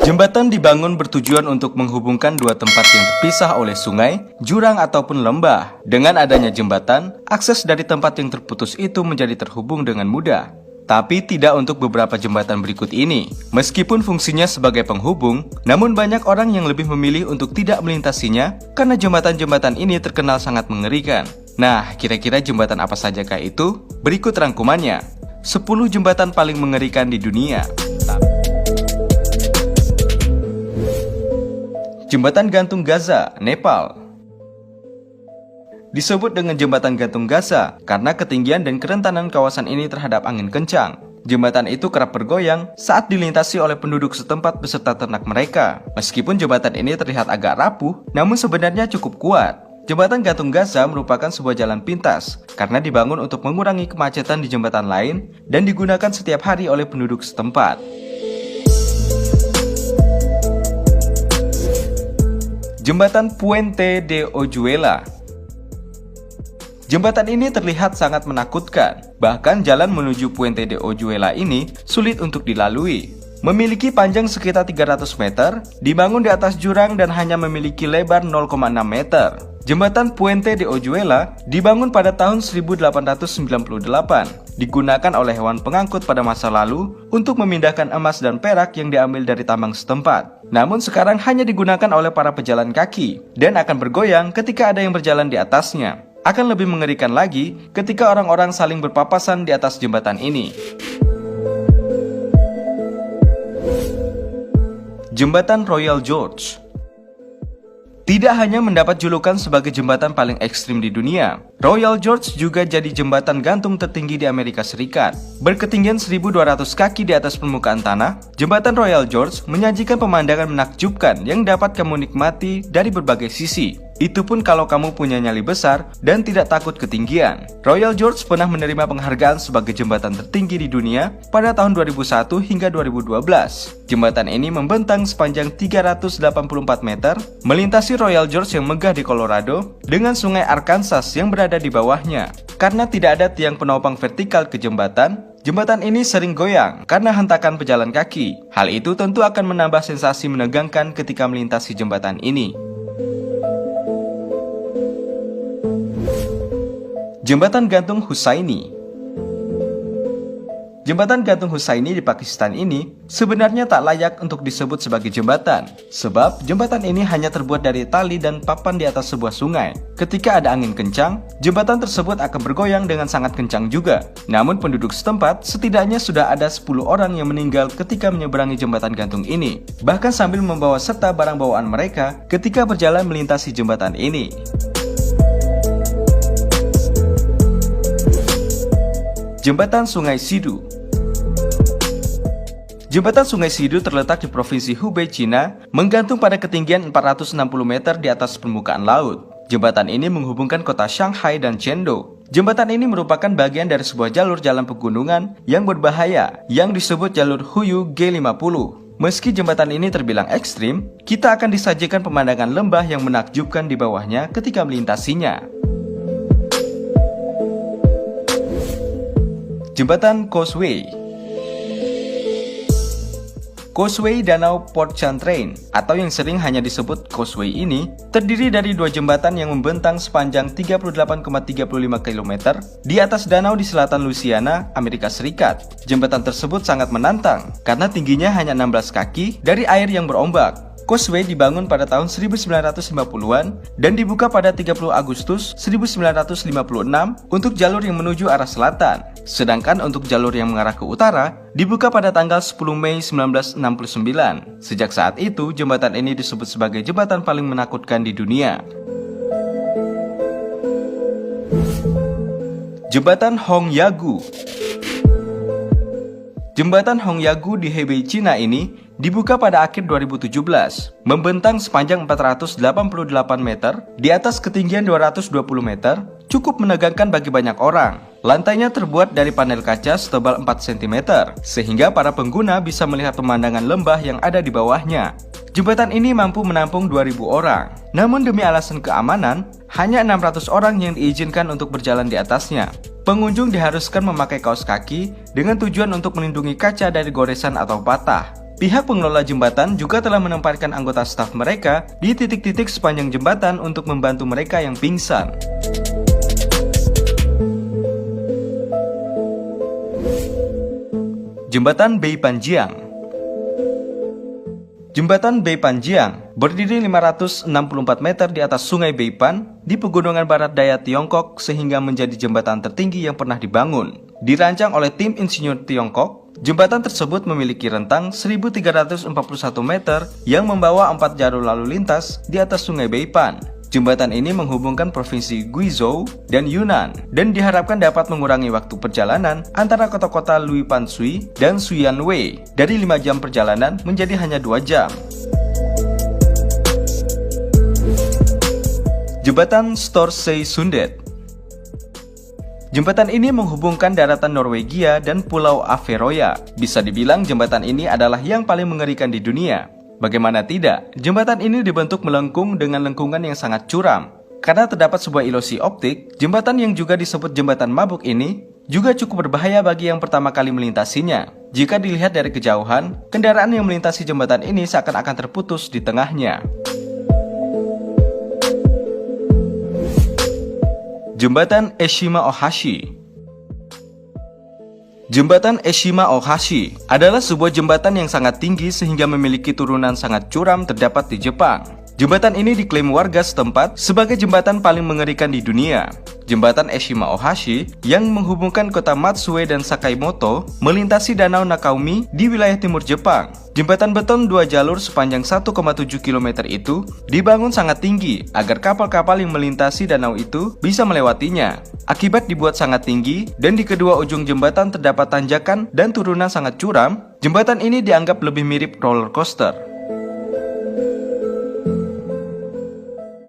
Jembatan dibangun bertujuan untuk menghubungkan dua tempat yang terpisah oleh sungai, jurang ataupun lembah. Dengan adanya jembatan, akses dari tempat yang terputus itu menjadi terhubung dengan mudah. Tapi tidak untuk beberapa jembatan berikut ini. Meskipun fungsinya sebagai penghubung, namun banyak orang yang lebih memilih untuk tidak melintasinya karena jembatan-jembatan ini terkenal sangat mengerikan. Nah, kira-kira jembatan apa sajakah itu? Berikut rangkumannya. 10 jembatan paling mengerikan di dunia. Jembatan Gantung Gaza, Nepal. Disebut dengan Jembatan Gantung Gaza karena ketinggian dan kerentanan kawasan ini terhadap angin kencang. Jembatan itu kerap bergoyang saat dilintasi oleh penduduk setempat beserta ternak mereka. Meskipun jembatan ini terlihat agak rapuh, namun sebenarnya cukup kuat. Jembatan Gantung Gaza merupakan sebuah jalan pintas karena dibangun untuk mengurangi kemacetan di jembatan lain dan digunakan setiap hari oleh penduduk setempat. Jembatan Puente de Oyuela. Jembatan ini terlihat sangat menakutkan. Bahkan jalan menuju Puente de Oyuela ini sulit untuk dilalui. Memiliki panjang sekitar 300 meter, dibangun di atas jurang dan hanya memiliki lebar 0,6 meter. Jembatan Puente de Oyuela dibangun pada tahun 1898. Digunakan oleh hewan pengangkut pada masa lalu untuk memindahkan emas dan perak yang diambil dari tambang setempat. Namun sekarang hanya digunakan oleh para pejalan kaki dan akan bergoyang ketika ada yang berjalan di atasnya. Akan lebih mengerikan lagi ketika orang-orang saling berpapasan di atas jembatan ini. Jembatan Royal George. Tidak hanya mendapat julukan sebagai jembatan paling ekstrim di dunia, Royal George juga jadi jembatan gantung tertinggi di Amerika Serikat. Berketinggian 1.200 kaki di atas permukaan tanah, jembatan Royal George menyajikan pemandangan menakjubkan yang dapat kamu nikmati dari berbagai sisi. Itu pun kalau kamu punya nyali besar dan tidak takut ketinggian. Royal George pernah menerima penghargaan sebagai jembatan tertinggi di dunia pada tahun 2001 hingga 2012. Jembatan ini membentang sepanjang 384 meter, melintasi Royal George yang megah di Colorado dengan sungai Arkansas yang berada di bawahnya. Karena tidak ada tiang penopang vertikal ke jembatan, jembatan ini sering goyang karena hentakan pejalan kaki. Hal itu tentu akan menambah sensasi menegangkan ketika melintasi jembatan ini. Jembatan Gantung Hussaini. Jembatan Gantung Hussaini di Pakistan ini sebenarnya tak layak untuk disebut sebagai jembatan, sebab jembatan ini hanya terbuat dari tali dan papan di atas sebuah sungai. Ketika ada angin kencang, jembatan tersebut akan bergoyang dengan sangat kencang juga. Namun penduduk setempat setidaknya sudah ada 10 orang yang meninggal ketika menyeberangi jembatan gantung ini, bahkan sambil membawa serta barang bawaan mereka ketika berjalan melintasi jembatan ini. Jembatan Sungai Sidu. Jembatan Sungai Sidu terletak di Provinsi Hubei, Cina, menggantung pada ketinggian 460 meter di atas permukaan laut. Jembatan ini menghubungkan kota Shanghai dan Chengdu. Jembatan ini merupakan bagian dari sebuah jalur jalan pegunungan yang berbahaya yang disebut jalur Huyu G50. Meski jembatan ini terbilang ekstrim, kita akan disajikan pemandangan lembah yang menakjubkan di bawahnya ketika melintasinya. Jembatan Causeway. Causeway Danau Port Chantrain atau yang sering hanya disebut Causeway ini terdiri dari dua jembatan yang membentang sepanjang 38,35 km di atas danau di selatan Louisiana, Amerika Serikat. Jembatan tersebut sangat menantang karena tingginya hanya 16 kaki dari air yang berombak. Causeway dibangun pada tahun 1950-an dan dibuka pada 30 Agustus 1956 untuk jalur yang menuju arah selatan. Sedangkan untuk jalur yang mengarah ke utara dibuka pada tanggal 10 Mei 1969. Sejak saat itu, jembatan ini disebut sebagai jembatan paling menakutkan di dunia. Jembatan Hongyagu. Jembatan Hongyagu di Hebei, Cina ini dibuka pada akhir 2017, membentang sepanjang 488 meter di atas ketinggian 220 meter, cukup menegangkan bagi banyak orang. Lantainya terbuat dari panel kaca setebal 4 cm, sehingga para pengguna bisa melihat pemandangan lembah yang ada di bawahnya. Jembatan ini mampu menampung 2.000 orang, namun demi alasan keamanan, hanya 600 orang yang diizinkan untuk berjalan di atasnya. Pengunjung diharuskan memakai kaos kaki dengan tujuan untuk melindungi kaca dari goresan atau patah. Pihak pengelola jembatan juga telah menempatkan anggota staf mereka di titik-titik sepanjang jembatan untuk membantu mereka yang pingsan. Jembatan Bay Panjiang. Jembatan Bay Panjiang berdiri 564 meter di atas Sungai Beipan di pegunungan barat daya Tiongkok sehingga menjadi jembatan tertinggi yang pernah dibangun. Dirancang oleh tim insinyur Tiongkok, jembatan tersebut memiliki rentang 1341 meter yang membawa 4 jalur lalu lintas di atas Sungai Beipan. Jembatan ini menghubungkan provinsi Guizhou dan Yunnan dan diharapkan dapat mengurangi waktu perjalanan antara kota-kota Luipanshui dan Xuyanwei dari 5 jam perjalanan menjadi hanya 2 jam. Jembatan Storsey Sundet. Jembatan ini menghubungkan daratan Norwegia dan Pulau Averoya. Bisa dibilang jembatan ini adalah yang paling mengerikan di dunia. Bagaimana tidak, jembatan ini dibentuk melengkung dengan lengkungan yang sangat curam. Karena terdapat sebuah ilusi optik, jembatan yang juga disebut jembatan mabuk ini juga cukup berbahaya bagi yang pertama kali melintasinya. Jika dilihat dari kejauhan, kendaraan yang melintasi jembatan ini seakan-akan terputus di tengahnya. Jembatan Eshima Ohashi. Jembatan Eshima Ohashi adalah sebuah jembatan yang sangat tinggi sehingga memiliki turunan sangat curam terdapat di Jepang. Jembatan ini diklaim warga setempat sebagai jembatan paling mengerikan di dunia. Jembatan Eshima Ohashi yang menghubungkan kota Matsue dan Sakaimoto melintasi danau Nakaumi di wilayah timur Jepang. Jembatan beton 2 jalur sepanjang 1,7 km itu dibangun sangat tinggi agar kapal-kapal yang melintasi danau itu bisa melewatinya. Akibat dibuat sangat tinggi dan di kedua ujung jembatan terdapat tanjakan dan turunan sangat curam, jembatan ini dianggap lebih mirip roller coaster.